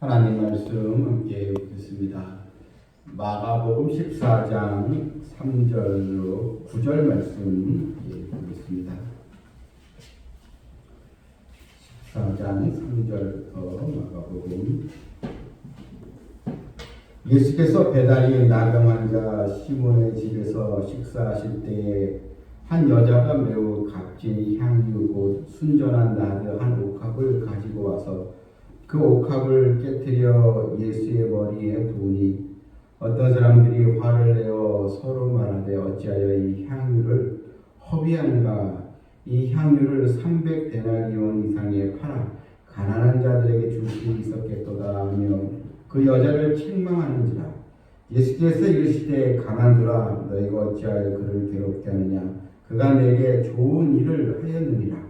하나님 말씀 함께 보겠습니다. 마가복음 14장 3절로 9절 말씀 보겠습니다. 14장 3절부터 마가복음. 예수께서 베다니 나병 환자 시몬의 집에서 식사하실 때에 한 여자가 매우 값진 향유 곧 순전한 나드 한 옥합을 가지고 와서 그 옥합을 깨뜨려 예수의 머리에 부으니 어떤 사람들이 화를 내어 서로 말하되 어찌하여 이 향유를 허비한가. 이 향유를 300데나리온 이상에 팔아 가난한 자들에게 줄 수 있었겠도다 하며 그 여자를 책망하는지라. 예수께서 이르시되 가만두라. 너희가 어찌하여 그를 괴롭게 하느냐. 그가 내게 좋은 일을 하였느니라.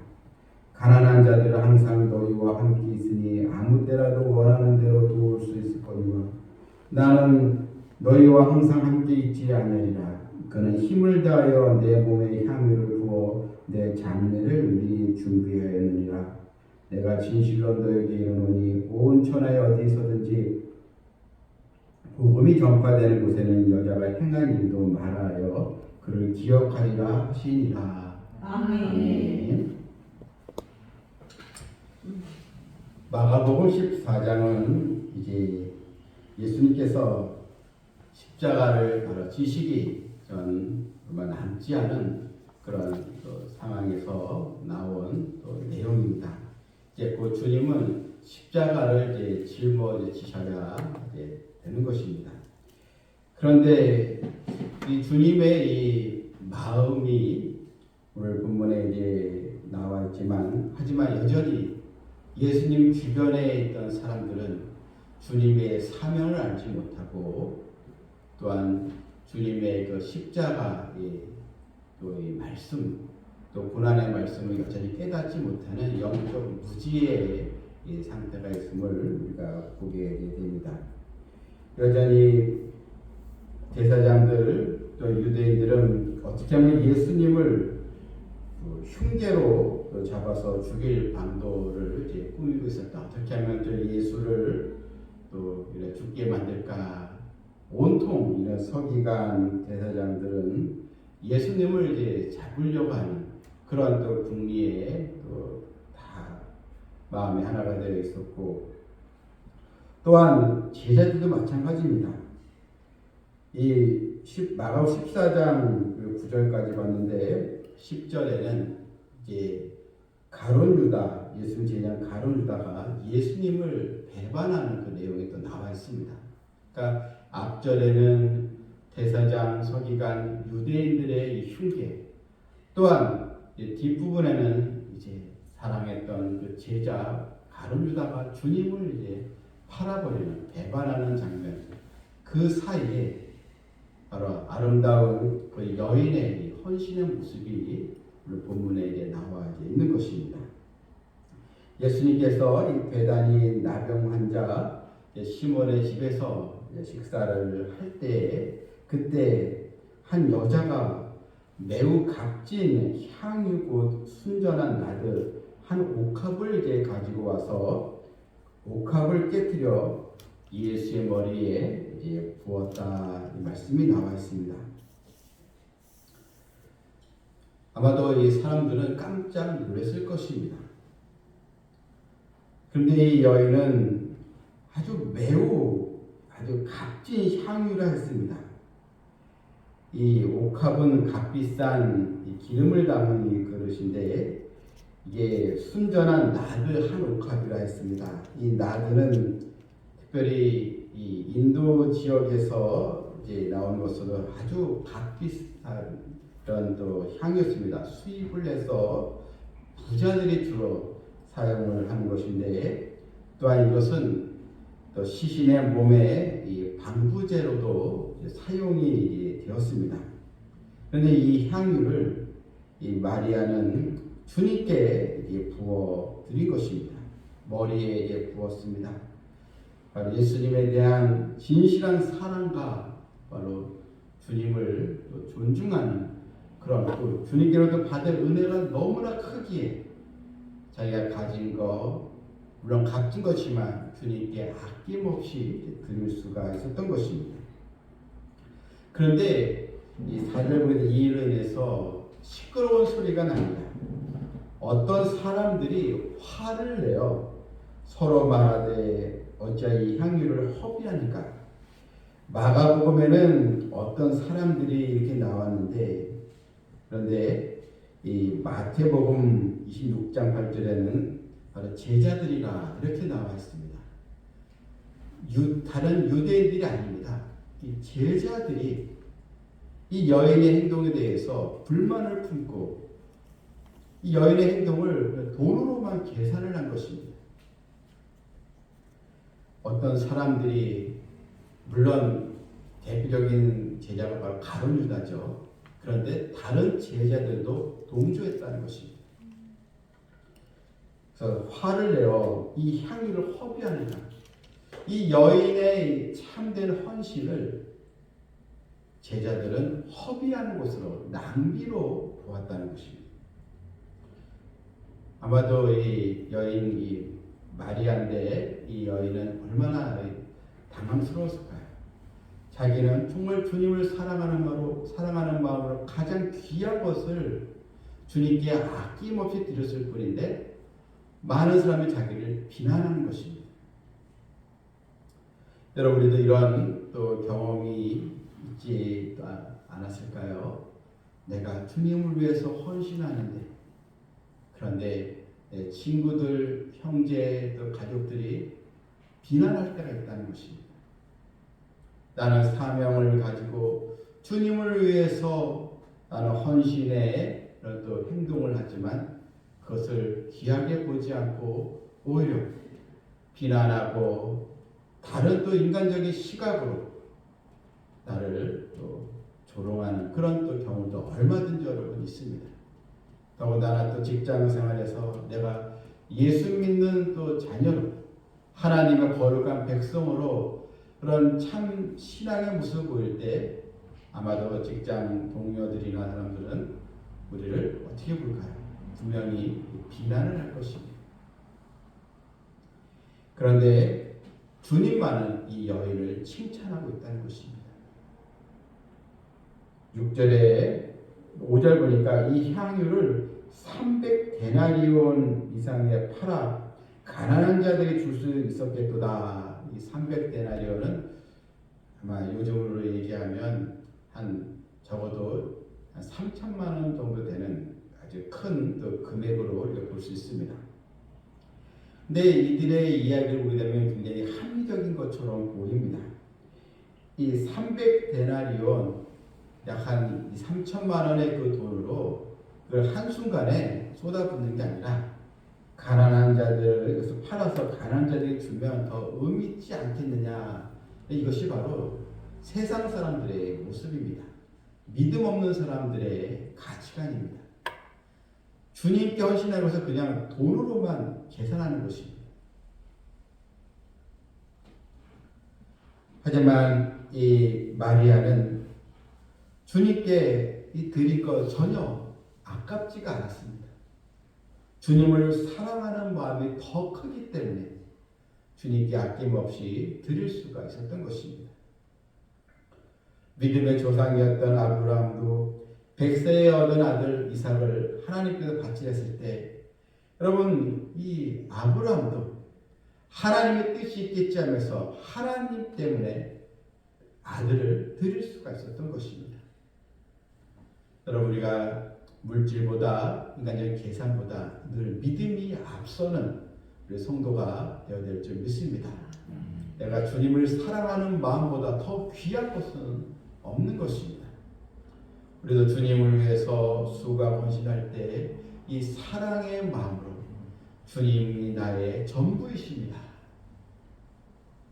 가난한 자들은 항상 너희와 함께 있으니 아무 때라도 원하는 대로 도울 수 있을 거니와 나는 너희와 항상 함께 있지 않으리라. 그는 힘을 다하여 내 몸에 향유를 부어 내 장례를 미리 준비하였느니라. 내가 진실로 너에게 이르노니 온 천하에 어디서든지 복음이 전파되는 곳에는 여자가 행한 일도 말하여 그를 기억하리라 하시니라. 아멘. 마가복음 14장은 이제 예수님께서 십자가를 바로 지시기 전 얼마 남지 않은 그런 상황에서 나온 내용입니다. 이제 그 주님은 십자가를 이제 짊어지셔야 되는 것입니다. 그런데 이 주님의 이 마음이 오늘 본문에 이제 나와 있지만 하지만 여전히 예수님 주변에 있던 사람들은 주님의 사명을 알지 못하고 또한 주님의 그 십자가의 또 이 말씀 또 고난의 말씀을 여전히 깨닫지 못하는 영적 무지의 상태가 있음을 우리가 보게 됩니다. 여전히 제사장들 또 유대인들은 어떻게 하면 예수님을 흉계로 잡아서 죽일 방도를 이제 꾸미고 있었다. 어떻게 하면 예수를 또 죽게 만들까. 온통 이런 서기관 제사장들은 예수님을 이제 잡으려고 하는 그런 또 궁리에 또 다 마음에 하나가 되어 있었고, 또한 제자들도 마찬가지입니다. 이 마가복음 14장 9절까지 봤는데 10절에는 이제 가룟 유다, 예수님 제자 가룟 유다가 예수님을 배반하는 그 내용이 또 나와 있습니다. 그러니까 앞절에는 대사장, 서기관, 유대인들의 이 흉계, 또한 뒷부분에는 이제 사랑했던 그 제자 가룟 유다가 주님을 이제 팔아버리는, 배반하는 장면, 그 사이에 바로 아름다운 그 여인의 헌신의 모습이 본문에 이제 나와 있는 것입니다. 예수님께서 이 베다니 나병 환자 시몬의 집에서 식사를 할 때 그때 한 여자가 매우 값진 향유 곧 순전한 나드 한 옥합을 이제 가지고 와서 옥합을 깨뜨려 예수의 머리에 이제 부었다, 이 말씀이 나와 있습니다. 아마도 이 사람들은 깜짝 놀랐을 것입니다. 그런데 이 여인은 아주 값진 향유라 했습니다. 이 옥합은 값비싼 이 기름을 담은 이 그릇인데 이게 순전한 나드 한 옥합이라 했습니다. 이 나드는 특별히 이 인도 지역에서 이제 나온 것으로 아주 값비싼 그런 또 향이었습니다. 수입을 해서 부자들이 주로 사용을 하는 것인데, 또한 이것은 또 시신의 몸에 이 방부제로도 사용이 되었습니다. 그런데 이 향유를 이 마리아는 주님께 부어 드린 것입니다. 머리에 부었습니다. 바로 예수님에 대한 진실한 사랑과 바로 주님을 존중하는 그런 또 주님께로부터 받을 은혜가 너무나 크기에 자기가 가진 것 물론 값진 것이지만 주님께 아낌없이 드릴 수가 있었던 것입니다. 그런데 이 4절 보면 이 일로 인해서 시끄러운 소리가 납니다. 어떤 사람들이 화를 내어 서로 말하되 어찌하여 이 향유를 허비하니까. 마가복음에는 어떤 사람들이 이렇게 나왔는데, 그런데 이 마태복음 26장 8절에는 바로 제자들이라 이렇게 나와 있습니다. 다른 유대인들이 아닙니다. 이 제자들이 이 여인의 행동에 대해서 불만을 품고 이 여인의 행동을 돈으로만 계산을 한 것입니다. 어떤 사람들이, 물론 대표적인 제자가 바로 가룟 유다죠. 그런데 다른 제자들도 동조했다는 것입니다. 그래서 화를 내어 이 향유를 허비하니까 이 여인의 참된 헌신을 제자들은 허비하는 것으로, 낭비로 보았다는 것입니다. 아마도 이 여인, 이 마리아인데 이 여인은 얼마나 당황스러웠을까요? 자기는 정말 주님을 사랑하는 마음으로 가장 귀한 것을 주님께 아낌없이 드렸을 뿐인데 많은 사람이 자기를 비난하는 것입니다. 여러분, 우리도 이러한 또 경험이 있지 않았을까요? 내가 주님을 위해서 헌신하는데, 그런데 내 친구들, 형제, 또 가족들이 비난할 때가 있다는 것입니다. 나는 사명을 가지고 주님을 위해서 나는 헌신의 또 행동을 하지만 그것을 귀하게 보지 않고 오히려 비난하고 다른 또 인간적인 시각으로 나를 또 조롱하는 그런 또 경우도 얼마든지 여러분 있습니다. 더군다나 또 직장 생활에서 내가 예수 믿는 또 자녀로 하나님의 거룩한 백성으로 그런 참 신앙의 모습을 보일 때 아마도 직장 동료들이나 사람들은 우리를 어떻게 볼까요? 분명히 비난을 할 것입니다. 그런데 주님만은 이 여인을 칭찬하고 있다는 것입니다. 6절에 5절 보니까 이 향유를 300데나리온 이상에 팔아 가난한 자들이 줄 수 있었겠도다. 이 300데나리온은 아마 요즘으로 얘기하면 한 적어도 한 3천만 원 정도 되는 아주 큰 또 금액으로 볼 수 있습니다. 근데 이들의 이야기를 보게 되면 굉장히 합리적인 것처럼 보입니다. 이 300데나리온 약 한 3천만 원의 그 돈으로 그걸 한순간에 쏟아붓는 게 아니라 가난한 자들을 팔아서 가난한 자들에게 주면 더 의미 있지 않겠느냐. 이것이 바로 세상 사람들의 모습입니다. 믿음 없는 사람들의 가치관입니다. 주님께 헌신하는 것을 그냥 돈으로만 계산하는 것입니다. 하지만 이 마리아는 주님께 이 드릴 것 전혀 아깝지가 않았습니다. 주님을 사랑하는 마음이 더 크기 때문에 주님께 아낌없이 드릴 수가 있었던 것입니다. 믿음의 조상이었던 아브라함도 100세에 얻은 아들 이삭을 하나님께서 바치셨을 때, 여러분, 이 아브라함도 하나님의 뜻이 있겠지 하면서 하나님 때문에 아들을 드릴 수가 있었던 것입니다. 여러분, 우리가 물질보다 인간적인 계산보다 늘 믿음이 앞서는 우리 성도가 되어야 될 줄 믿습니다. 내가 주님을 사랑하는 마음보다 더 귀한 것은 없는 것입니다. 우리도 주님을 위해서 수고하고 헌신할 때 이 사랑의 마음으로 주님이 나의 전부이십니다.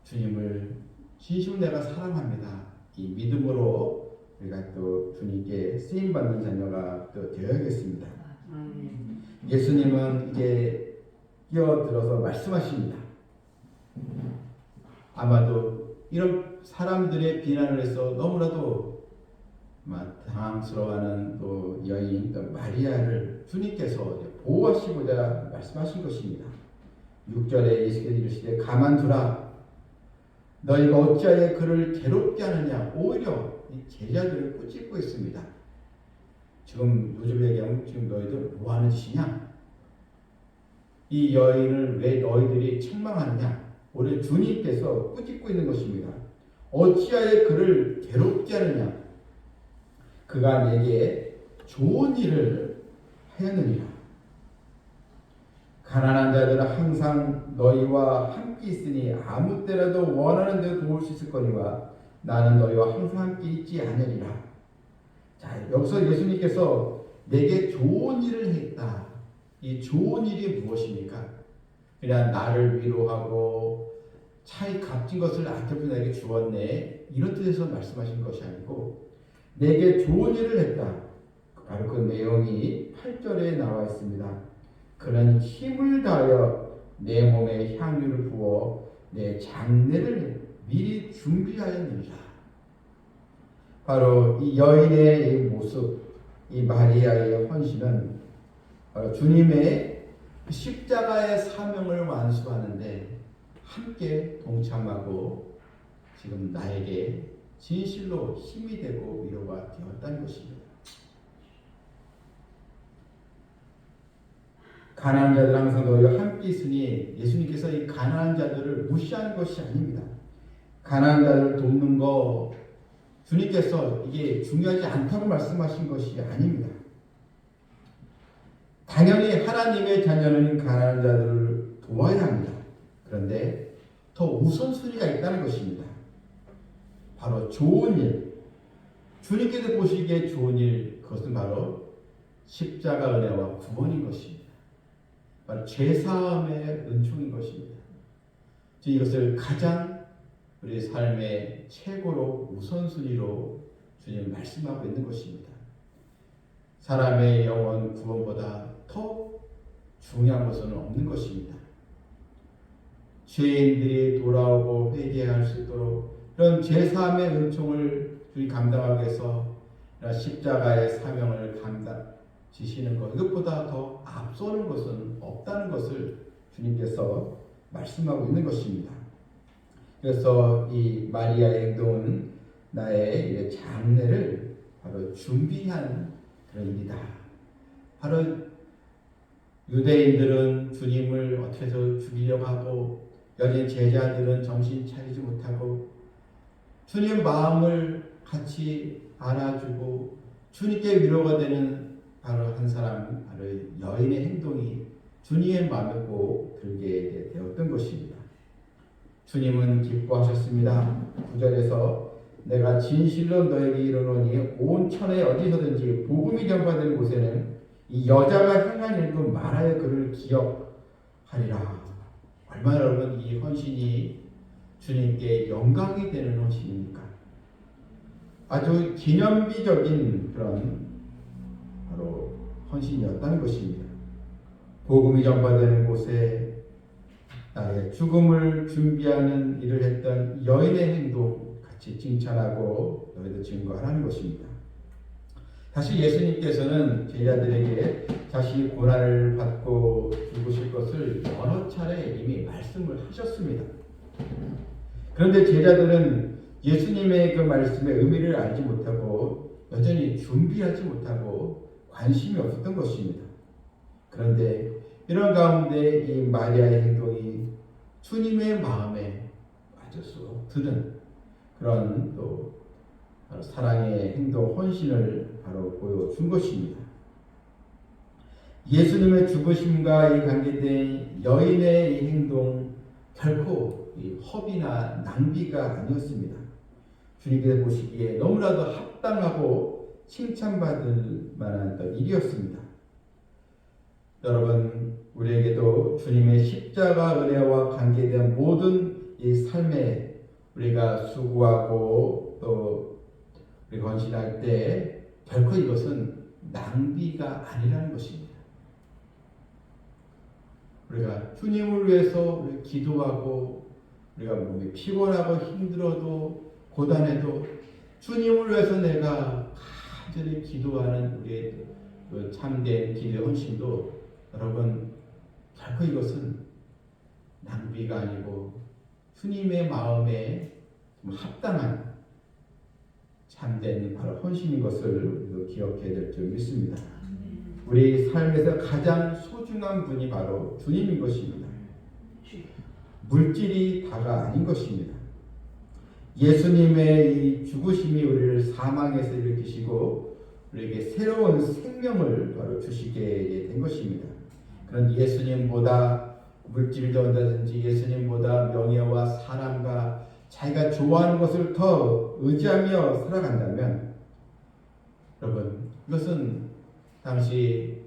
주님을 진심으로 내가 사랑합니다. 이 믿음으로 우리가 또 주님께 쓰임받는 자녀가 또 되어야겠습니다. 예수님은 이제 끼어들어서 말씀하십니다. 아마도 이런 사람들의 비난을 해서 너무나도 당황스러워하는 또 여인 또 마리아를 주님께서 보호하시고자 말씀하신 것입니다. 6절에 예수께서 이르시되 가만두라 너희가 어찌하여 그를 괴롭게 하느냐. 오히려 이 제자들을 꾸짖고 있습니다. 지금 요즘 얘기하면 지금 너희들 뭐하는 짓이냐. 이 여인을 왜 너희들이 책망하느냐. 오히려 주님께서 꾸짖고 있는 것입니다. 어찌하여 그를 괴롭게 하느냐. 그가 내게 좋은 일을 하였느니라. 가난한 자들은 항상 너희와 함께 있으니 아무 때라도 원하는 대로 도울 수 있을 거니와 나는 너희와 항상 함께 있지 않으리라. 자, 여기서 예수님께서 내게 좋은 일을 했다. 이 좋은 일이 무엇입니까? 그냥 나를 위로하고 차이 값진 것을 아껴서 내게 주었네. 이런 뜻에서 말씀하신 것이 아니고 내게 좋은 일을 했다. 바로 그 내용이 8절에 나와 있습니다. 그는 힘을 다하여 내 몸에 향유를 부어 내 장례를 미리 준비하였느니라. 바로 이 여인의 이 모습, 이 마리아의 헌신은 주님의 십자가의 사명을 완수하는데 함께 동참하고 지금 나에게 진실로 힘이 되고 위로가 되었다는 것입니다. 가난한 자들 항상 너희와 함께 있으니 예수님께서 이 가난한 자들을 무시하는 것이 아닙니다. 가난한 자들을 돕는 거 주님께서 이게 중요하지 않다고 말씀하신 것이 아닙니다. 당연히 하나님의 자녀는 가난한 자들을 도와야 합니다. 그런데 더 우선순위가 있다는 것입니다. 바로 좋은 일, 주님께서 보시기에 좋은 일, 그것은 바로 십자가 은혜와 구원인 것입니다. 바로 죄사함의 은총인 것입니다. 이것을 가장 우리 삶의 최고로 우선순위로 주님 말씀하고 있는 것입니다. 사람의 영혼 구원보다 더 중요한 것은 없는 것입니다. 죄인들이 돌아오고 회개할 수 있도록 이런 죄사함의 은총을 주님 감당하기 위해서 십자가의 사명을 지시는 것, 이것보다 더 앞서는 것은 없다는 것을 주님께서 말씀하고 있는 것입니다. 그래서 이 마리아의 행동은 나의 장례를 바로 준비한 그런 일이다. 바로 유대인들은 주님을 어떻게 해서 죽이려고 하고 여전히 제자들은 정신 차리지 못하고 주님 마음을 같이 알아주고 주님께 위로가 되는 바로 한 사람, 바로 여인의 행동이 주님의 마음에 꼭 들게 되었던 것입니다. 주님은 기뻐하셨습니다. 9절에서 내가 진실로 너에게 이르노니 온 천에 어디서든지 복음이 전파되는 곳에는 이 여자가 행한 일도 말하여 그를 기억하리라. 얼마나 여러분 이 헌신이 주님께 영광이 되는 헌신입니까? 아주 기념비적인 그런 바로 헌신이었다는 것입니다. 복음이 전파되는 곳에 나의 죽음을 준비하는 일을 했던 여인의 행동 같이 칭찬하고 너희도 증거하라는 것입니다. 사실 예수님께서는 제자들에게 자신이 고난을 받고 죽으실 것을 여러 차례 이미 말씀을 하셨습니다. 그런데 제자들은 예수님의 그 말씀의 의미를 알지 못하고 여전히 준비하지 못하고 관심이 없었던 것입니다. 그런데 이런 가운데 이 마리아의 행동이 주님의 마음에 아주 쏙 드는 그런 또 바로 사랑의 행동, 헌신을 바로 보여준 것입니다. 예수님의 죽으심과 이 관계된 여인의 이 행동 결코 이 허비나 낭비가 아니었습니다. 주님께서 보시기에 너무나도 합당하고 칭찬받을 만한 일이었습니다. 여러분, 우리에게도 주님의 십자가 은혜와 관계된 모든 이 삶에 우리가 수고하고 또 우리가 헌신할 때 결코 이것은 낭비가 아니라는 것입니다. 우리가 주님을 위해서 기도하고 우리가 몸이 피곤하고 힘들어도 고단해도 주님을 위해서 내가 간절히 기도하는 우리의 그 참된 기도의 헌신도 여러분 결코 이것은 낭비가 아니고 주님의 마음에 합당한 참된 바로 헌신인 것을 우리도 기억해야 될 줄 믿습니다. 우리 삶에서 가장 소중한 분이 바로 주님인 것입니다. 물질이 다가 아닌 것입니다. 예수님의 이 죽으심이 우리를 사망에서 일으키시고 우리에게 새로운 생명을 바로 주시게 된 것입니다. 그런 예수님보다 물질도 얻다든지 예수님보다 명예와 사랑과 자기가 좋아하는 것을 더 의지하며 살아간다면 여러분 이것은 당시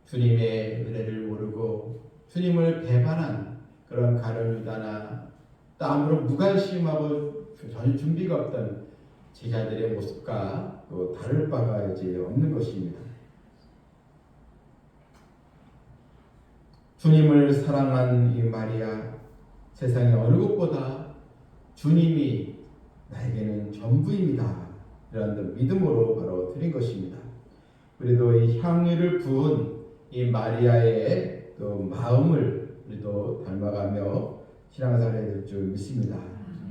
주님의 은혜를 모르고 주님을 배반한 그런 가룟 유다나 땀으로 무관심하고 전혀 준비가 없던 제자들의 모습과 또 다를 바가 이제 없는 것입니다. 주님을 사랑한 이 마리아, 세상의 어느 것보다 주님이 나에게는 전부입니다. 이런 믿음으로 바로 드린 것입니다. 우리도 이 향유를 부은 이 마리아의 또 마음을 우리도 닮아가며 신앙생활을 해야 될 줄 믿습니다.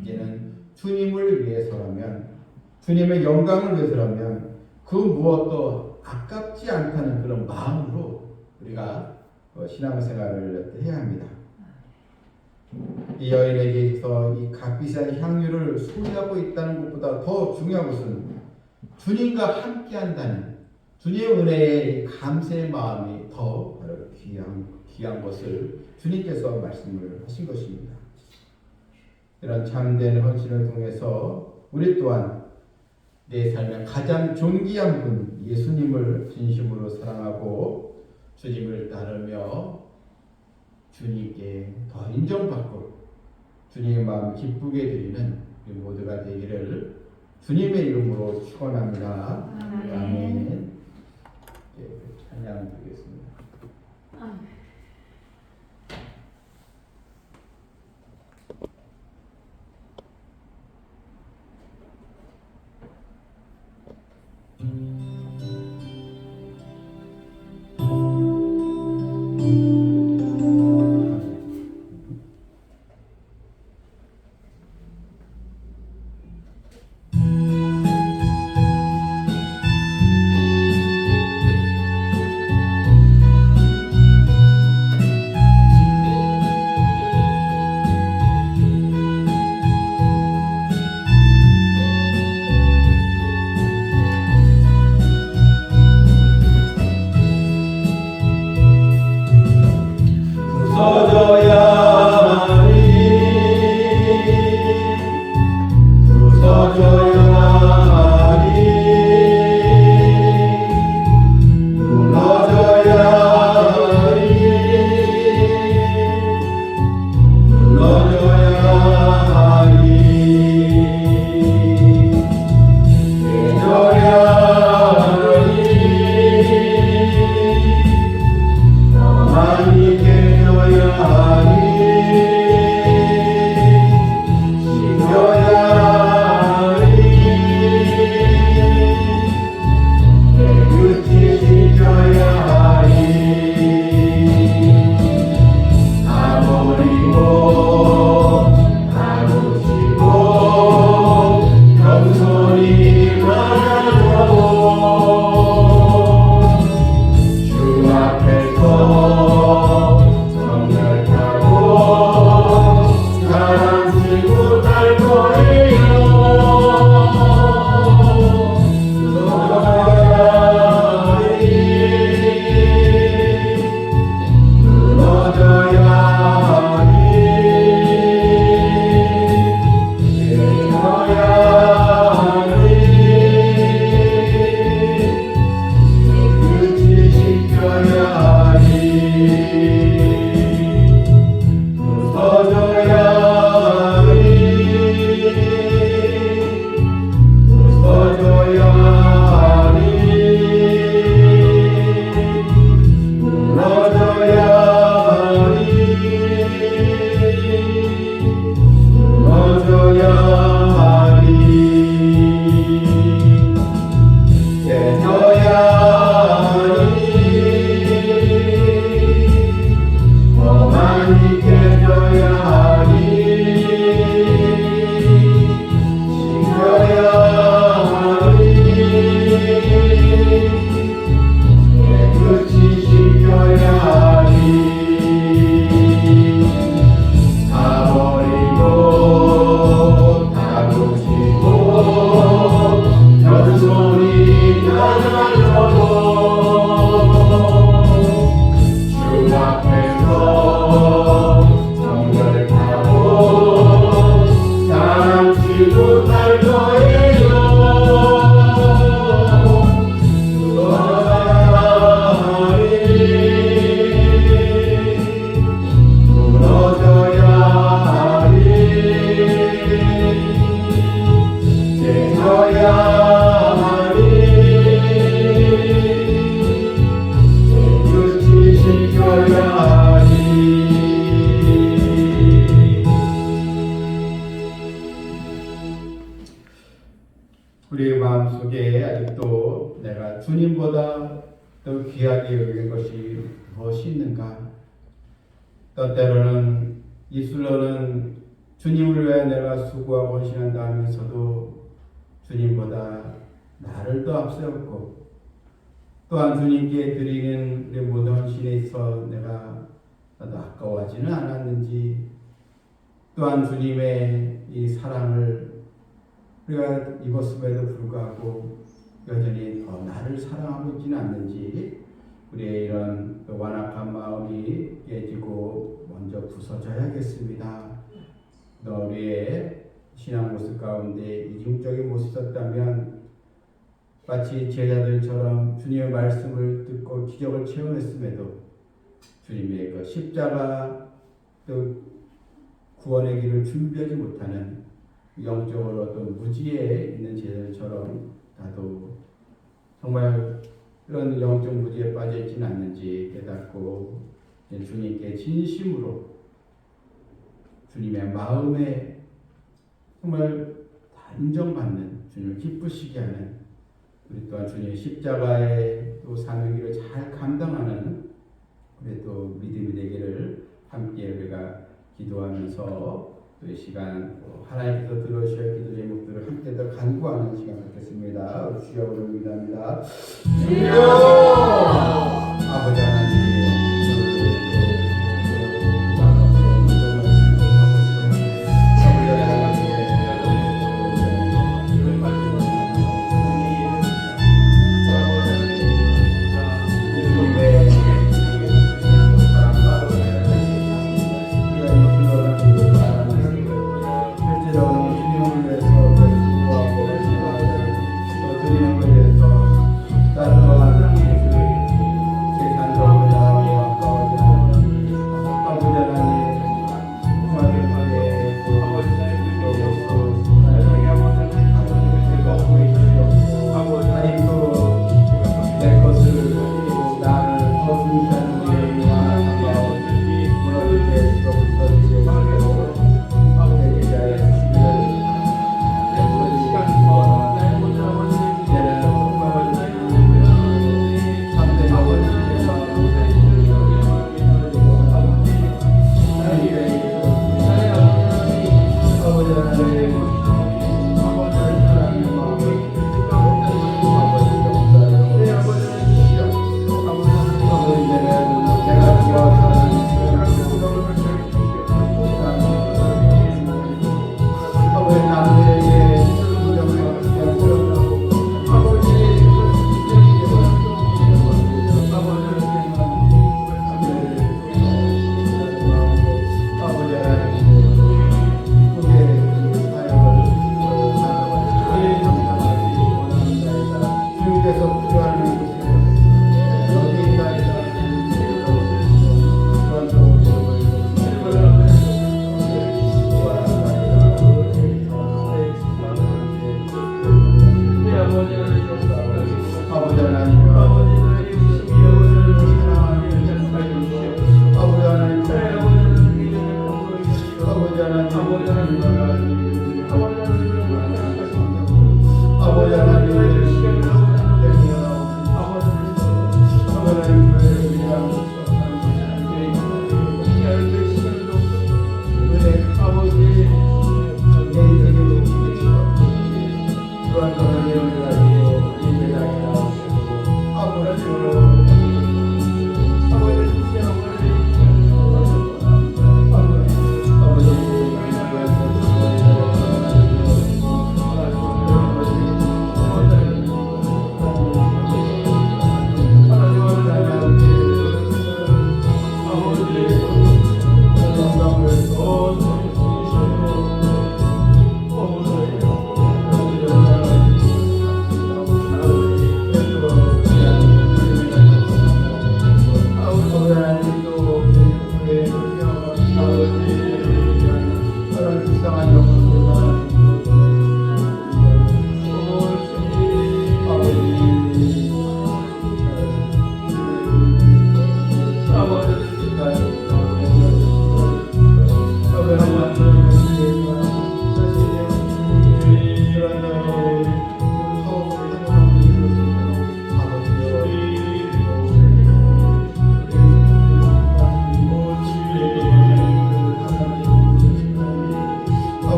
이제는 주님을 위해서라면, 주님의 영광을 위해서라면 그 무엇도 아깝지 않다는 그런 마음으로 우리가 신앙생활을 해야 합니다. 이 여인에게 있어서 이 값비싼 향유를 소유하고 있다는 것보다 더 중요한 것은 주님과 함께한다는 주님의 은혜에 감사의 마음이 더 바로 귀한 것을 주님께서 말씀을 하신 것입니다. 이런 참된 헌신을 통해서 우리 또한 내 삶의 가장 존귀한 분 예수님을 진심으로 사랑하고 주님을 따르며 주님께 더 인정받고 주님의 마음 기쁘게 드리는 우리 모두가 되기를 주님의 이름으로 축원합니다. 아멘. 찬양 드리겠습니다. 우리의 마음속에 아직도 내가 주님보다 더 귀하게 여기는 것이 무엇이 있는가? 또 때로는 입술로는 주님을 위해 내가 수고하고 헌신한다 하면서도 주님보다 나를 더 앞세웠고, 또한 주님께 드리는 우리 모든 헌신에 있어 내가 나도 아까워하지는 않았는지, 또한 주님의 이 사랑을 우리가 입었음에도 불구하고 여전히 더 나를 사랑하고 있지는 않는지, 우리의 이런 완악한 마음이 깨지고 먼저 부서져야겠습니다. 또 우리의 신앙 모습 가운데 이중적인 모습이 있었다면 마치 제자들처럼 주님의 말씀을 듣고 기적을 체험했음에도 주님의 그 십자가 또 구원의 길을 준비하지 못하는 영적으로 또 무지에 있는 제자들처럼 나도 정말 그런 영적 무지에 빠져 있지는 않는지 깨닫고 주님께 진심으로 주님의 마음에 정말 다 인정받는, 주님을 기쁘시게 하는, 우리 또한 주님의 십자가의 또 사명의 길을 잘 감당하는 우리 또 믿음이 되기를 함께 우리가 기도하면서 또 이 시간 하나님께서 들어주셔야 할 기도 제목들을 함께 더 간구하는 시간 갖겠습니다. 주여 오늘 기도합니다. 주여! 아버지 하나님,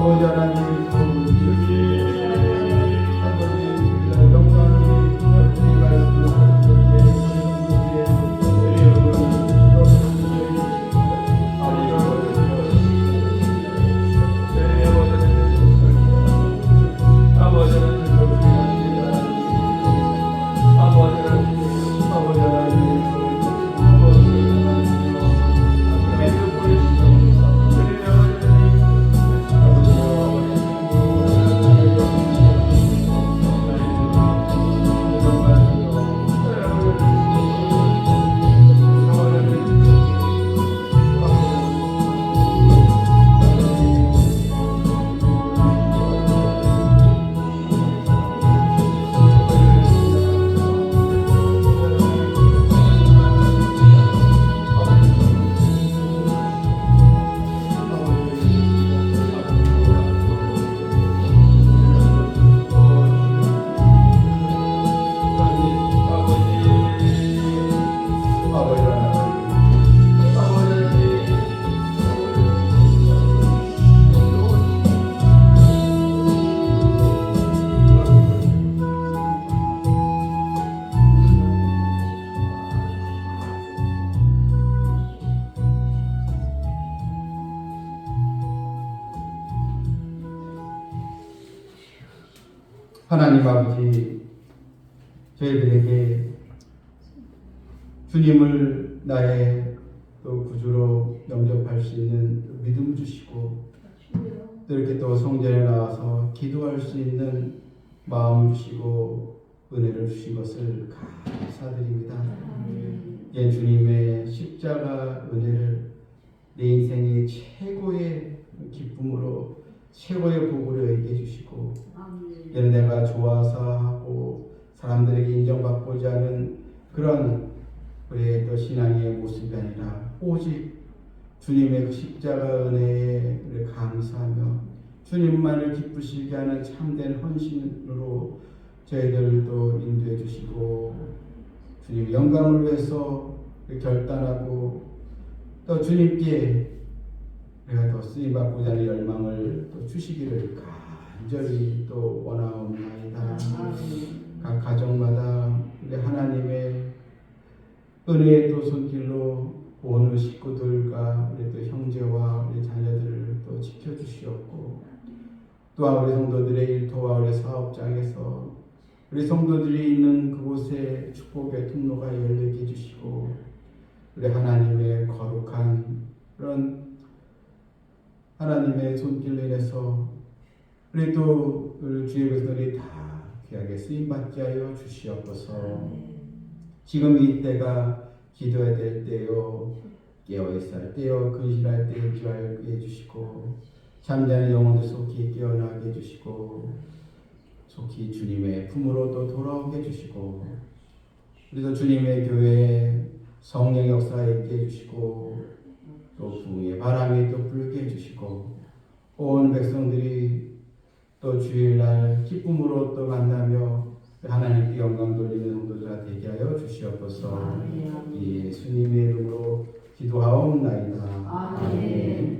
아버지 하나님 아버지 영광이 주님 말씀을 하나님 아버지 저희들에게 주님을 나의 또 구주로 영접할 수 있는 믿음 주시고 또 이렇게 또 성전에 나와서 기도할 수 있는 마음 주시고 은혜를 주신 것을 감사드립니다. 예, 주님의 십자가 은혜를 내 인생의 최고의 기쁨으로 최고의 복으로 여기게 해주시고 이는 내가 좋아서 하고 사람들에게 인정받고자 하는 그런 우리의 또 신앙의 모습이 아니라 오직 주님의 그 십자가 은혜를 감사하며 주님만을 기쁘시게 하는 참된 헌신으로 저희들도 인도해 주시고 주님 영광을 위해서 결단하고 또 주님께 내가 더 쓰임받고자 하는 열망을 또 주시기를 간절히 또 원하옵나이다. 각 가정마다 우리 하나님의 은혜의 또 손길로 온 식구들과 우리 또 형제와 우리 자녀들을 또 지켜주시옵고 또한 우리 성도들의 일터와 우리 사업장에서 우리 성도들이 있는 그곳에 축복의 통로가 열리게 해주시고 우리 하나님의 거룩한 그런 하나님의 손길로 인해서 우리 또 주의 백성들이 다 귀하게 쓰임받게 하여 주시옵소서. 지금 이 때가 기도해야 될 때요 깨어있어야 할 때요 근신할 때인 줄 알게 해주시고 잠자는 영혼도 속히 깨어나게 해주시고 속히 주님의 품으로 또 돌아오게 해주시고 그래서 주님의 교회에 성령 역사 있게 해주시고 또 부의 바람이 또 불게 해주시고 온 백성들이 또 주일날 기쁨으로 또 만나며 하나님께 영광 돌리는 성도들아 되게 하여 주시옵소서. 예수님의 이름으로 기도하옵나이다. 아멘.